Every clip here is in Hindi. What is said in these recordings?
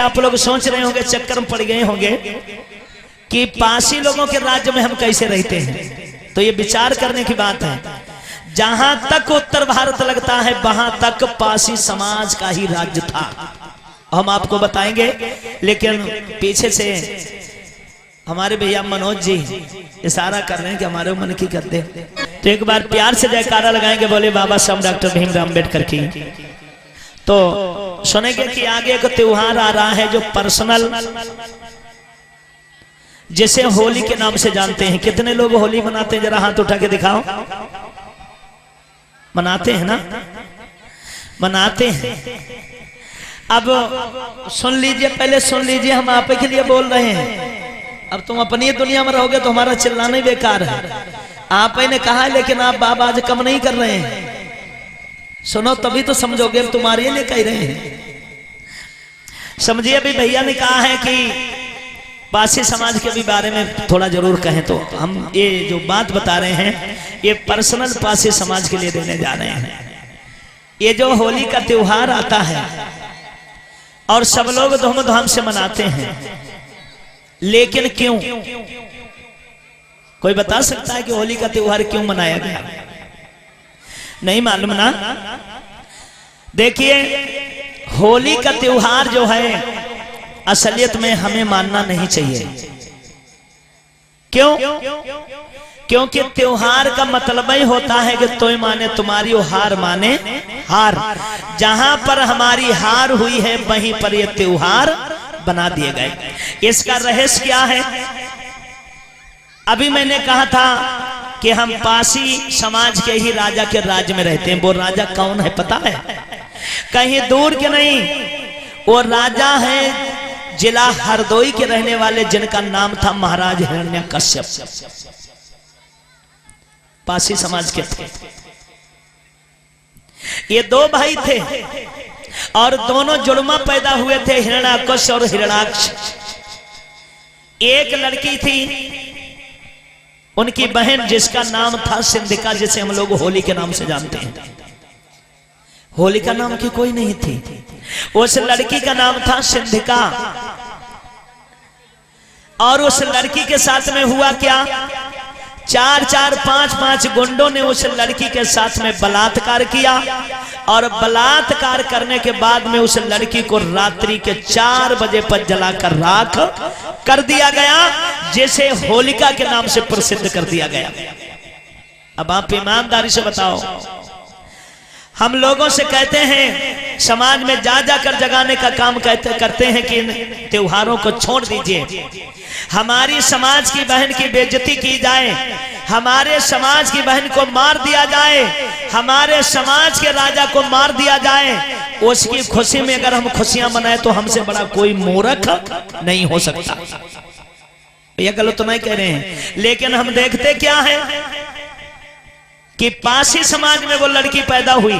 आप लोग सोच रहे होंगे, चक्कर में पड़ गए होंगे कि पासी लोगों के राज्य में हम कैसे रहते हैं। तो ये विचार करने की बात है। जहां तक उत्तर भारत लगता है वहां तक पासी समाज का ही राज्य था, हम आपको बताएंगे। लेकिन पीछे से हमारे भैया मनोज जी इशारा कर रहे हैं कि हमारे मन की कर दे। तो एक बार प्यार से जयकारा लगाएंगे, बोले बाबा साहब डॉक्टर भीमराव अम्बेडकर की। तो सुनेंगे कि आगे एक त्योहार आ रहा है जो पर्सनल, जिसे होली के नाम से जानते हैं। कितने लोग होली मनाते हैं, जरा हाथ उठा के दिखाओ। मनाते हैं ना, मनाते हैं। अब सुन लीजिए, पहले सुन लीजिए, हम आप के लिए बोल रहे हैं। अब तुम अपनी दुनिया में रहोगे तो हमारा चिल्लाना ही बेकार है। आप ही ने कहा, लेकिन आप बाबा आज कम नहीं कर रहे हैं। सुनो तभी तो समझोगे, तुम्हारे लिए कह रहे हैं। समझिए, अभी भैया ने कहा है कि पासी समाज के भी बारे में थोड़ा जरूर कहें। तो हम ये जो बात बता रहे हैं ये पर्सनल पासी समाज के लिए देने जा रहे हैं। ये जो होली का त्योहार आता है और सब लोग धूमधाम से मनाते हैं, लेकिन क्यों? कोई बता सकता है कि होली का त्योहार क्यों मनाया गया? नहीं मालूम ना। देखिए, होली का त्योहार जो है असलियत में हमें मानना नहीं चाहिए। क्यों? क्योंकि त्योहार का मतलब ही होता है कि तोय माने तुम्हारी, हार माने हार। जहां पर हमारी हार हुई है वहीं पर ये त्योहार बना दिए गए। इसका रहस्य क्या है? अभी मैंने कहा था कि हम पासी समाज के ही राजा के राज्य में रहते हैं। वो राजा कौन है पता है? कहीं दूर के नहीं, वो राजा है जिला हरदोई के रहने वाले, जिनका नाम था महाराज हिरण्यकश्यप। पासी समाज के थे। ये दो भाई थे और दोनों जुड़वा पैदा हुए थे, हिरण्याकश और हिरण्याक्ष। एक लड़की थी, उनकी बहन, जिसका नाम था सिंधिका, जिसे हम लोग होली के नाम से जानते हैं। होली का नाम की कोई नहीं थी, उस लड़की का नाम था सिंधिका। और उस लड़की के साथ में हुआ क्या? 4-4, 5-5 गुंडों ने उस लड़की के साथ में बलात्कार किया। और बलात्कार करने के बाद में उस लड़की को रात्रि के 4 बजे पर जलाकर राख कर दिया गया, जिसे होलिका के नाम से प्रसिद्ध कर दिया गया। अब आप ईमानदारी से बताओ, हम लोगों से कहते हैं, समाज में जा जाकर जगाने का काम करते हैं कि इन त्योहारों को छोड़ दीजिए। हमारी समाज की बहन की बेइज्जती की जाए, हमारे समाज की बहन को मार दिया जाए, हमारे समाज के राजा को मार दिया जाए, उसकी खुशी में अगर हम खुशियां मनाए तो हमसे बड़ा कोई मूर्ख नहीं हो सकता। ये गलत तो नहीं कह रहे हैं, लेकिन हम देखते क्या है कि पासी समाज में वो लड़की पैदा हुई,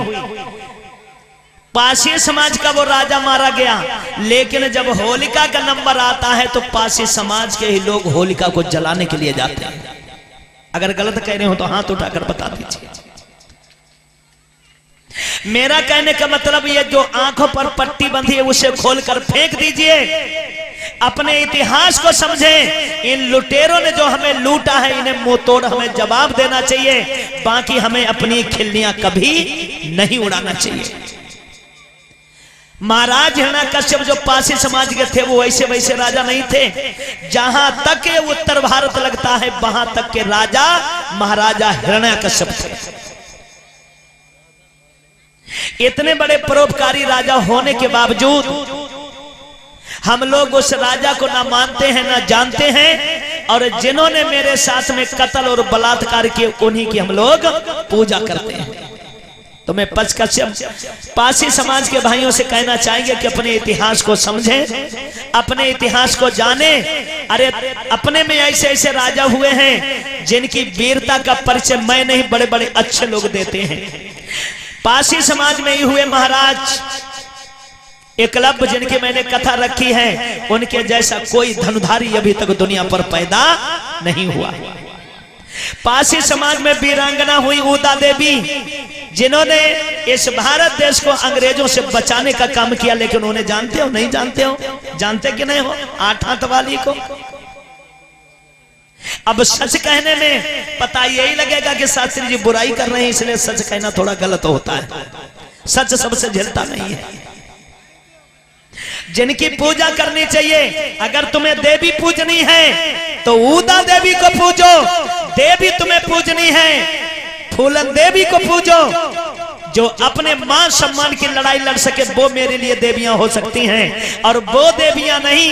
पासी समाज का वो राजा मारा गया। लेकिन जब होलिका का नंबर आता है तो पासी समाज के ही लोग होलिका को जलाने के लिए जाते हैं। अगर गलत कह रहे हो तो हाथ उठाकर बता दीजिए। मेरा कहने का मतलब, ये जो आंखों पर पट्टी बंधी है उसे खोलकर फेंक दीजिए। अपने इतिहास को समझें। इन लुटेरों ने जो हमें लूटा है, इन्हें मुंह तोड़ हमें जवाब देना चाहिए। बाकी हमें अपनी खिल्लियां कभी नहीं उड़ाना चाहिए। महाराज हिरण्याकश्यप जो पासी समाज के थे, वो वैसे वैसे राजा नहीं थे। जहां तक उत्तर भारत लगता है वहां तक के राजा महाराजा हिरण्याकश्यप थे। इतने बड़े परोपकारी राजा होने के बावजूद हम लोग उस राजा को ना मानते हैं ना जानते हैं। और जिन्होंने मेरे साथ में कत्ल और बलात्कार किए, उन्हीं की हम लोग पूजा करते हैं। तो मैं पासी समाज के भाइयों से कहना चाहेंगे कि अपने इतिहास को समझें, अपने इतिहास को जाने। अरे अपने में ऐसे ऐसे राजा हुए हैं जिनकी वीरता का परिचय मैं नहीं, बड़े बड़े अच्छे लोग देते हैं। पासी समाज में ही हुए महाराज एकलव्य, जिनकी मैंने कथा रखी है, उनके जैसा कोई धनुधारी अभी तक दुनिया पर पैदा नहीं हुआ। पासी समाज में वीरांगना हुई उदा देवी, जिन्होंने इस भारत देश को अंग्रेजों से बचाने का काम किया, लेकिन उन्हें जानते हो नहीं जानते हो? जानते कि नहीं हो? 8 हाथ वाली को। अब सच कहने में पता यही लगेगा कि शास्त्री जी बुराई कर रहे हैं, इसलिए सच कहना थोड़ा गलत होता है। सच सबसे झेलता नहीं है। जिनकी पूजा करनी चाहिए, अगर तुम्हें देवी पूजनी है तो उदा देवी को पूजो। देवी तुम्हें पूजनी है, फूलन देवी को पूजो। जो अपने मान सम्मान की लड़ाई लड़ सके वो मेरे लिए देवियां हो सकती हैं, और वो देवियां नहीं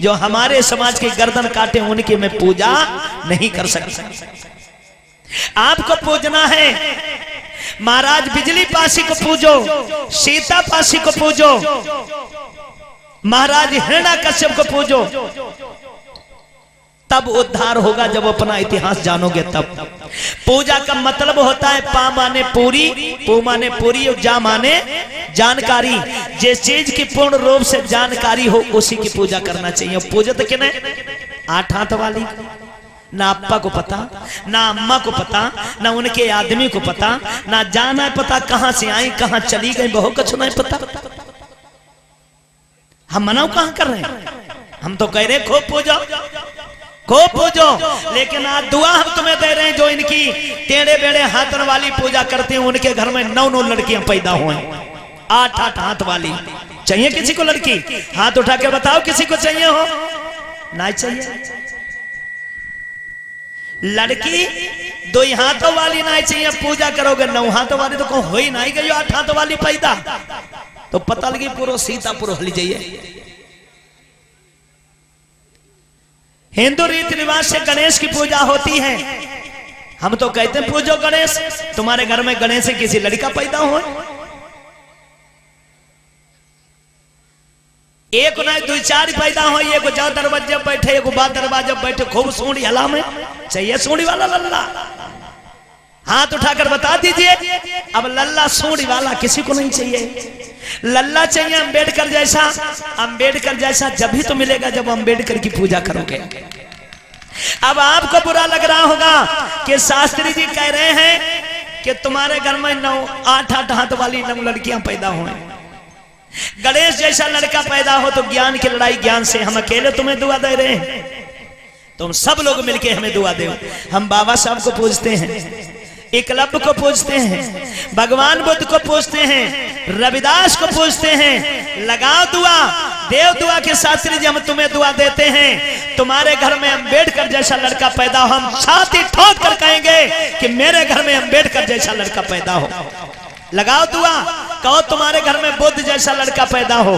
जो हमारे समाज की गर्दन काटे, उनकी मैं पूजा नहीं कर सकता। आपको पूजना है, महाराज बिजली पासी को पूजो, सीता पासी को पूजो, महाराज हिरण्याकश्यप को पूजो, तब उद्धार होगा। जब अपना इतिहास जानोगे तब। पूजा का मतलब होता है पा माने पूरी, पू माने पूरी और जा माने जानकारी। जिस चीज की पूर्ण रूप से जानकारी हो उसी की पूजा करना चाहिए। पूजा तो किने? 8 हाथ वाली। ना अप्पा को पता, ना अम्मा को पता, ना उनके आदमी को पता, ना जाना है पता कहां से आई कहां चली गई, बहुत कुछ नहीं पता। हम मनाओ कहां कर रहे हैं? हम तो कह रहे खूब पूजो, खूब पूजो, लेकिन आज दुआ हम तुम्हें दे रहे हैं जो इनकी टेढ़े बेड़े हाथन वाली पूजा करते हैं, उनके घर में 9 लड़कियां पैदा हुए। 8 हाथ वाली चाहिए किसी को लड़की? हाथ उठा के बताओ किसी को चाहिए हो? नहीं चाहिए। लड़की 2 हाथों वाली नहीं चाहिए। पूजा करोगे 9 हाथों वाली तो हो ही नहीं गई। 8 हाथों वाली पैदा तो पता लगी पूरा सीता पुरो हली जाइए। हिंदू रीति रिवाज से गणेश की पूजा होती है। हम तो कहते हैं पूजो गणेश। तुम्हारे घर में गणेश से किसी लड़का पैदा हो? एक नहीं 2-4 पैदा हो। एक जाओ दरवाजे बैठे, एक बाद दरवाजे बैठे, खूब सूंडी हला में चाहिए। सूंडी वाला लल्ला हाथ उठाकर बता दीजिए। अब लल्ला सूंडी वाला किसी को नहीं चाहिए। लल्ला चाहिए अंबेडकर जैसा। अंबेडकर जैसा जब भी तो मिलेगा जब अंबेडकर की पूजा करोगे। अब आपको बुरा लग रहा होगा कि शास्त्री जी कह रहे हैं कि तुम्हारे घर में 8 हाथ वाली 9 लड़कियां पैदा हुए। गणेश जैसा लड़का पैदा हो तो ज्ञान की लड़ाई ज्ञान से। हम अकेले तुम्हें दुआ दे रहे हैं, तुम सब लोग मिलके हमें दुआ दो। हम बाबा साहब को पूजते हैं, एकलव्य को पूजते हैं, भगवान बुद्ध को पूजते हैं, रविदास को पूजते हैं। लगाओ दुआ, देव दुआ के शास्त्री जी हम तुम्हें दुआ देते हैं। तुम्हारे घर में अंबेडकर जैसा लड़का पैदा हो। हम छाती ठोक कर कहेंगे कि मेरे घर में अंबेडकर जैसा लड़का पैदा हो। लगाओ दुआ, कहो तुम्हारे घर में बुद्ध जैसा लड़का पैदा हो।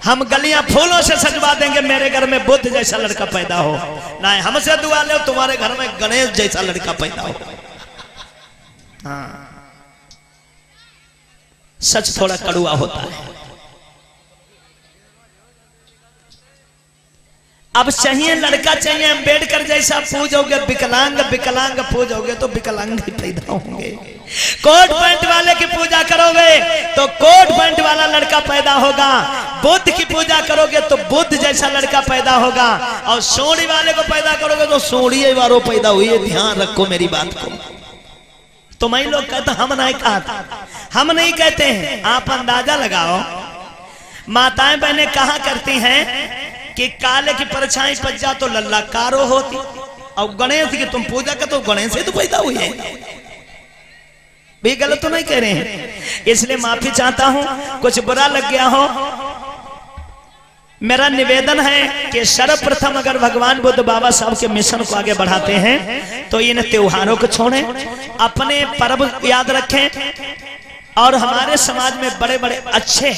हम गलियां फूलों से सजवा देंगे, मेरे घर में बुद्ध जैसा लड़का पैदा हो। ना हमसे दुआ ले तुम्हारे घर में गणेश जैसा लड़का पैदा हो। हाँ, सच थोड़ा कड़वा होता है। अब चाहिए लड़का चाहिए अंबेडकर जैसा पूजोगे, विकलांग विकलांग पूजोगे तो विकलांग ही पैदा होंगे। कोट पैंट वाले की पूजा करोगे तो कोट पैंट वाला लड़का पैदा होगा। बुद्ध की पूजा करोगे तो बुद्ध जैसा लड़का पैदा होगा। और सोड़ी वाले को पैदा करोगे तो सोड़ी वालों पैदा हुई। ध्यान रखो मेरी बात को। तुम ही लोग कहते हम नहीं कहा, हम नहीं कहते हैं, आप अंदाजा लगाओ। माताएं बहनें कहा करती हैं कि काले की परछाई पच जा तो लल्ला कारो होती। और गणेश की तुम पूजा कर तो गणेश से तो पैदा हुई है। भी गलत तो नहीं कह रहे हैं, इसलिए माफी चाहता हूं कुछ बुरा लग गया हो। मेरा निवेदन है कि सर्वप्रथम अगर भगवान बुद्ध बाबा साहब के मिशन को आगे बढ़ाते हैं तो इन त्योहारों को छोड़ें, अपने पर्व याद रखें। और हमारे समाज में बड़े बड़े अच्छे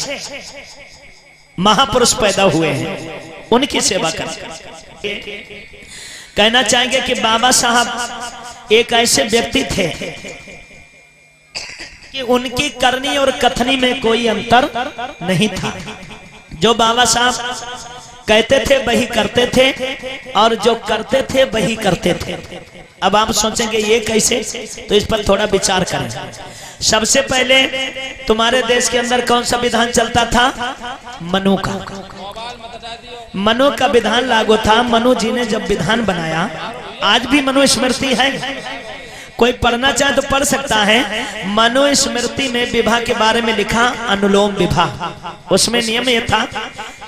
महापुरुष पैदा हुए हैं, उनकी सेवा करें। कहना चाहेंगे कि बाबा साहब एक ऐसे व्यक्ति थे कि उनकी करनी और कथनी में कोई अंतर नहीं था। जो बाबा साहब कहते थे वही करते थे, और जो करते थे वही करते थे। अब आप सोचेंगे ये कैसे, तो इस पर थोड़ा विचार करें। सबसे पहले तुम्हारे देश के अंदर कौन सा विधान चलता था? मनु का। मनु का विधान लागू था। मनु जी ने जब विधान बनाया, आज भी मनु स्मृति है, कोई पढ़ना चाहे तो पढ़ सकता है। मनुस्मृति में विवाह के बारे में लिखा, अनुलोम विवाह। उसमें नियम यह था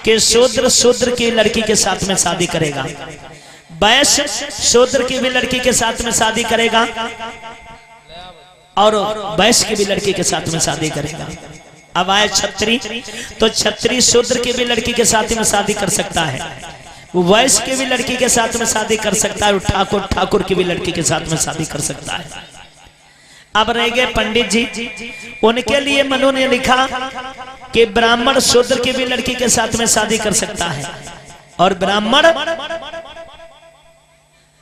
कि शूद्र की लड़की के साथ में शादी करेगा, वैश्य शूद्र की भी लड़की के साथ में शादी करेगा और वैश्य की भी लड़की के साथ में शादी करेगा। अब आए छत्री, तो छत्री शूद्र की भी लड़की के साथ में शादी कर सकता है, वैश्य की भी लड़की के साथ में शादी कर सकता है, और ठाकुर की भी लड़की के साथ में शादी कर सकता है। अब रह गए पंडित जी, उनके लिए मनु ने लिखा कि ब्राह्मण शूद्र की भी लड़की के साथ में शादी कर सकता है, और ब्राह्मण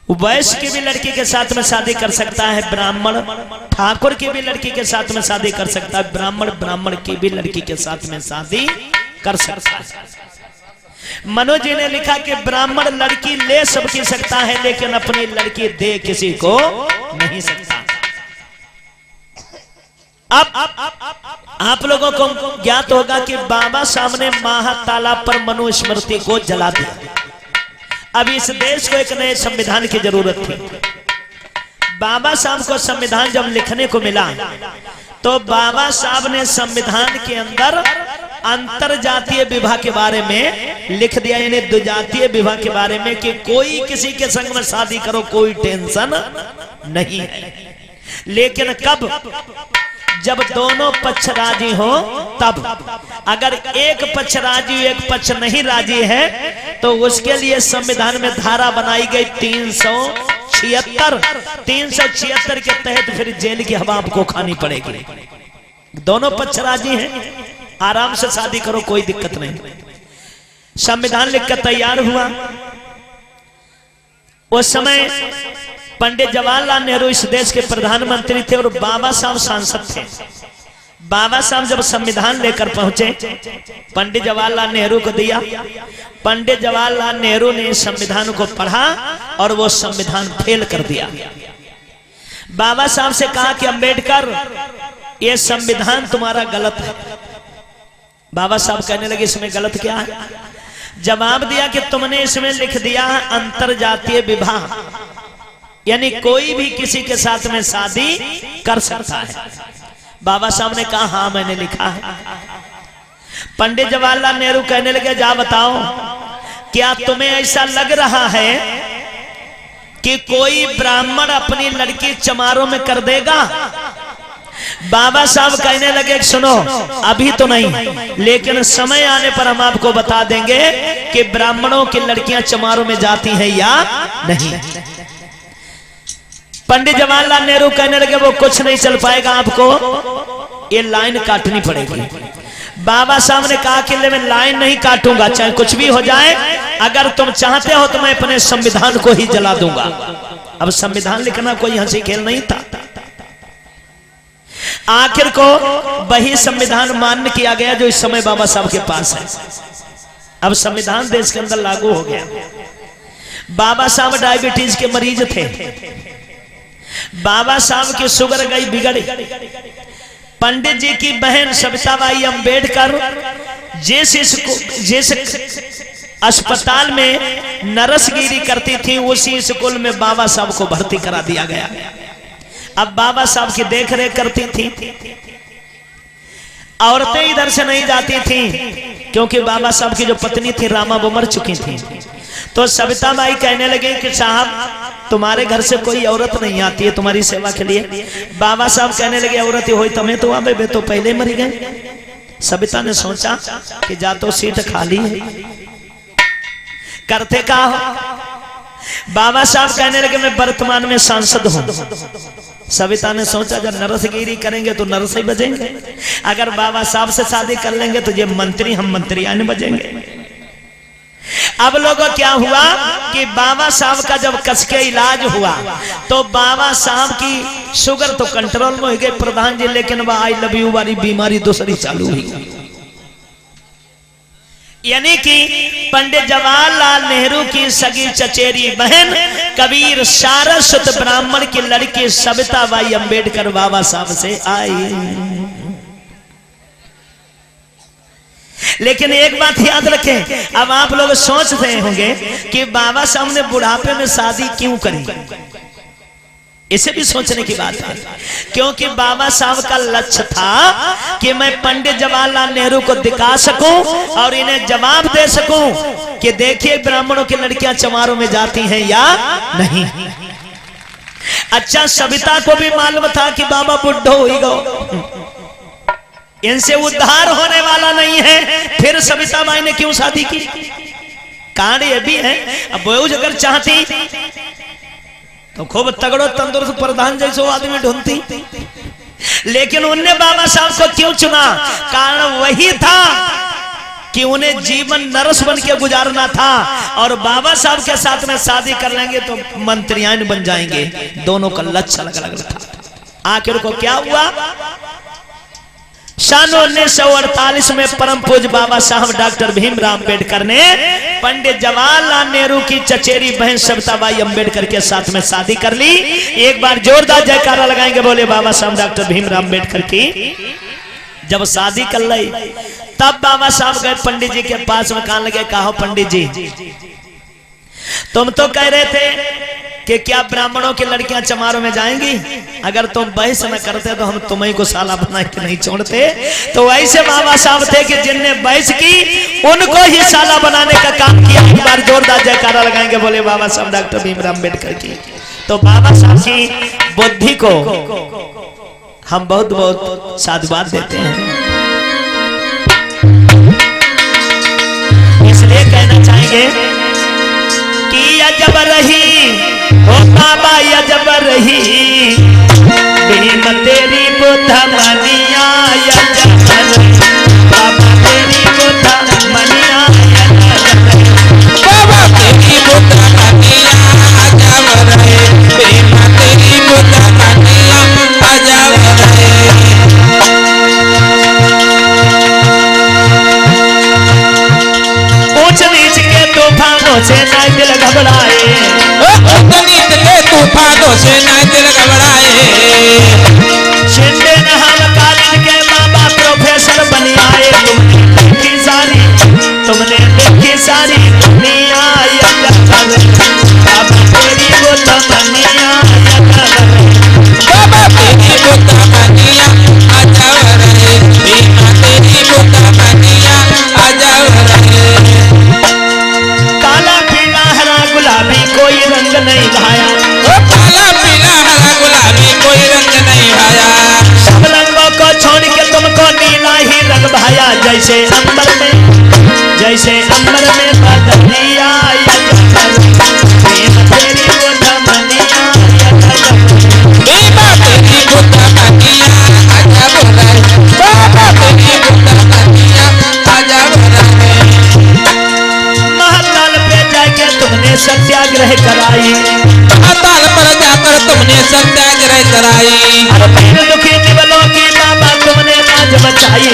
वैश्य की भी लड़की के साथ में शादी कर सकता है, ब्राह्मण ठाकुर की भी लड़की के साथ में शादी कर सकता है, ब्राह्मण की भी लड़की के साथ में शादी कर सकता है। मनोज जी ने लिखा कि ब्राह्मण लड़की ले सबकी सकता है, लेकिन अपनी लड़की दे किसी को नहीं सकता। अब आप लोगों को ज्ञात होगा कि बाबा साहब ने महातालाब पर मनुस्मृति को जला दिया। अब इस देश को एक नए संविधान की जरूरत थी। बाबा साहब को संविधान जब लिखने को मिला तो बाबा साहब ने संविधान के अंदर अंतर जातीय विवाह के बारे में लिख दिया, यानी द्विजातीय विवाह के बारे में, कि कोई किसी के संग में शादी करो, कोई टेंशन नहीं है। लेकिन कब? जब दोनों पक्ष राजी हो तब। अगर एक पक्ष राजी, एक पक्ष नहीं राजी है, तो उसके लिए संविधान में धारा बनाई गई 376 के तहत फिर जेल की हवा आपको खानी पड़ेगी। दोनों पक्ष राजी हैं, आराम से शादी करो, कोई दिक्कत नहीं। संविधान लिखकर तैयार हुआ। उस समय पंडित जवाहरलाल नेहरू इस देश के प्रधानमंत्री थे और बाबा साहब सांसद थे। बाबा साहब जब संविधान लेकर पहुंचे, पंडित जवाहरलाल नेहरू को दिया। पंडित जवाहरलाल नेहरू ने संविधान को पढ़ा और वो संविधान फेल कर दिया। बाबा साहब से कहा कि अंबेडकर, ये संविधान तुम्हारा गलत है। बाबा साहब कहने लगे इसमें गलत क्या है? जवाब दिया कि तुमने इसमें लिख दिया अंतर जातीय विवाह, यानी कोई भी किसी के साथ में शादी कर सकता है। बाबा साहब ने कहा हाँ मैंने लिखा है। पंडित जवाहरलाल नेहरू कहने लगे जा बताओ, क्या तुम्हें ऐसा लग रहा है कि कोई ब्राह्मण अपनी लड़की चमारों में कर देगा? बाबा साहब कहने लगे सुनो अभी तो नहीं, लेकिन समय आने पर हम आपको बता देंगे कि ब्राह्मणों की लड़कियां चमारों में जाती हैं या नहीं। पंडित जवाहरलाल नेहरू कहने लगे वो कुछ नहीं चल पाएगा, आपको ये लाइन काटनी पड़ेगी। बाबा साहब ने कहा कि मैं लाइन नहीं काटूंगा, चाहे कुछ भी हो जाए, अगर तुम चाहते हो तो मैं अपने संविधान को ही जला दूंगा। अब संविधान लिखना कोई हंसी खेल नहीं था। आखिर को वही संविधान मान्य किया गया जो इस समय बाबा साहब के पास है। अब संविधान देश के अंदर लागू हो गया। बाबा साहब डायबिटीज के मरीज थे। बाबा साहब की शुगर गई बिगड़ी। पंडित जी की बहन सविताबाई अंबेडकर जिस अस्पताल में नर्सगिरी करती थी, उसी स्कूल में बाबा साहब को भर्ती करा दिया गया। अब बाबा साहब की देखरेख करती थी। औरतें इधर से नहीं जाती थी क्योंकि बाबा साहब की जो पत्नी थी रामा वो मर चुकी थी। तो सविताबाई कहने लगे कि साहब तुम्हारे घर से कोई औरत नहीं आती है तुम्हारी सेवा के लिए। बाबा साहब कहने लगे औरत हो तुम्हें तो आवे, वे तो पहले मर गए। सविता ने सोचा कि जा तो सीट खाली है, करते का हो। बाबा साहब कहने लगे मैं वर्तमान में सांसद हूं। सविता ने सोचा जब नरसगिरी करेंगे तो नरस ही बजेंगे, अगर बाबा साहब से शादी कर लेंगे तो ये मंत्री हम मंत्रियां बजेंगे। अब लोगों क्या हुआ कि बाबा साहब का जब कसके इलाज हुआ तो बाबा साहब की शुगर तो कंट्रोल में हो गई प्रधान जी, लेकिन वह आई लव यू वाली बीमारी दूसरी चालू हुई। यानी कि पंडित जवाहरलाल नेहरू की सगी चचेरी बहन कबीर सारस्वत ब्राह्मण की लड़की सविताबाई अंबेडकर बाबा साहब से आई। लेकिन एक बात याद रखें, अब आप लोग सोच रहे होंगे कि बाबा साहब ने बुढ़ापे में शादी क्यों करी। इसे भी सोचने की बात है, क्योंकि बाबा साहब का लक्ष्य था कि मैं पंडित जवाहरलाल नेहरू को दिखा सकूं और इन्हें जवाब दे सकूं कि देखिए ब्राह्मणों की लड़कियां चमारों में जाती हैं या नहीं। अच्छा, सविता को भी मालूम था कि बाबा बुढ़ो ही गो, इनसे उद्धार होने वाला नहीं है, फिर सविता माई ने क्यों शादी की? कारण ये भी है, अब वो अगर चाहती तो खूब तगड़ो तंदुरुस्त प्रधान जैसे आदमी ढूंढती, लेकिन उनने बाबा साहब को क्यों चुना? कारण वही था कि उन्हें जीवन नरस बन के गुजारना था, और बाबा साहब के साथ में शादी कर लेंगे तो मंत्रियान बन जाएंगे। दोनों का लक्ष्य अलग अलग था। आखिर को क्या हुआ? सन 1948 में परम पूज्य बाबा साहब डॉक्टर भीमराव अम्बेडकर ने पंडित जवाहरलाल नेहरू की चचेरी बहन सविताबाई अम्बेडकर के साथ में शादी कर ली। एक बार जोरदार जयकारा लगाएंगे, बोले बाबा साहब डॉक्टर भीमराव अम्बेडकर की। जब शादी कर ली तब बाबा साहब गए पंडित जी के पास में, कहने लगे, कहो पंडित जी, तुम तो कह रहे थे कि क्या ब्राह्मणों की लड़कियां चमारों में जाएंगी? अगर तुम बहस न करते तो हम तुम्हें को साला बना के नहीं छोड़ते। तो ऐसे बाबा साहब थे कि जिनने बहस की उनको ही साला बनाने का काम किया। एक बार जोरदार जयकारा लगाएंगे, बोले बाबा साहब डॉक्टर भीमराव अम्बेडकर की। तो बाबा साहब की बुद्धि को हम बहुत बहुत साधुवाद देते हैं। इसलिए कहना चाहेंगे कि अजब रही ओ बाबा, अजब रही भीम तेरी बुद्ध मनिया, अजब रही बाबा तेरी बुद्ध मनिया, बाबा तेरी बुद्ध मनिया अजब रहे, भीम तेरी बुद्ध मनिया अजब रहे। ऊंच नीच के तूफानों से न दिल घबराए, नीच के तूफानों से न दिल घबराए। शिंदे न हम कॉलेज के बाबा प्रोफेसर बन आए। तुमने देखी सारी दुनिया, बाबा तेरी बुद्ध मनिया, बाबा तेरी बुद्ध मनिया अजब रहे, भीम तेरी बुद्ध मनिया अजब रहे। काला पीला हरा गुलाबी कोई रंग नहीं भाया, काला पीला हरा गुलाबी कोई रंग नहीं भाया। सब रंगों को छोड़ के तुमको नीला ही रंग भाया। जैसे अंबर में बदलिया, भीम तेरी बुद्ध मनिया, भीम तेरी बुद्ध मनिया अजब रहे, बाबा तेरी बुद्ध मनिया अजब रहे। महाकाल पे जाके तुमने सत्याग्रह कराई, महाकाल पर जाकर तुमने सत्याग्रह कराई। और फिर दुखी निवलों की बाबा तुमने लाज बचाई।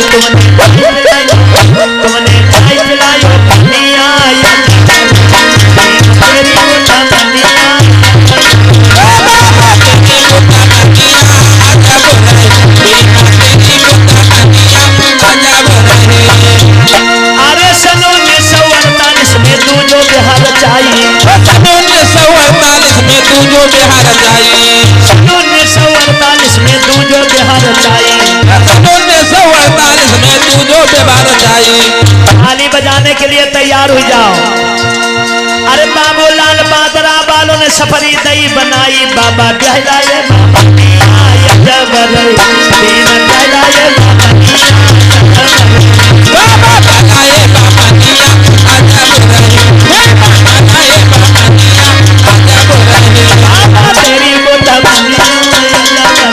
तुमने चाय पिलायो पनिया, भीम तेरी बुद्ध मनिया, बाबा तेरी बुद्ध मनिया अजब रहे, भीम तेरी बुद्ध मनिया अजब रहे। अरे सन 1948 में तू जो बिहार चाहिए, सन 1948 में तू जो बिहार जाई, सन 1948 में तू जो बिहार चाहिए, सन 1948 में तू जो बिहार जाई। ताली बजाने के लिए तैयार हो जाओ। अरे बाबूलाल बादरा वालों ने सफरी दई बनाई, बाबा बहलाए बाबा मियां अजब रहे, भीम बहलाए बाबा मियां बाबा बनाए बाबा मियां अजब रहे, बाबा बनाए बाबा मियां अजब रहे। बाबा तेरी बुद्ध मनिया अजब रहे,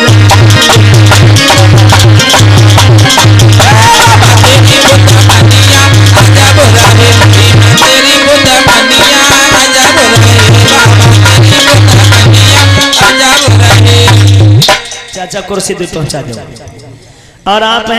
बाबा तेरी बुद्ध मनिया अजब रहे, भीम तेरी बुद्ध मनिया अजब रहे, बाबा तेरी बुद्ध मनिया अजब रहे। चाचा कुर्सी पे पहुंचा दो। और आप हैं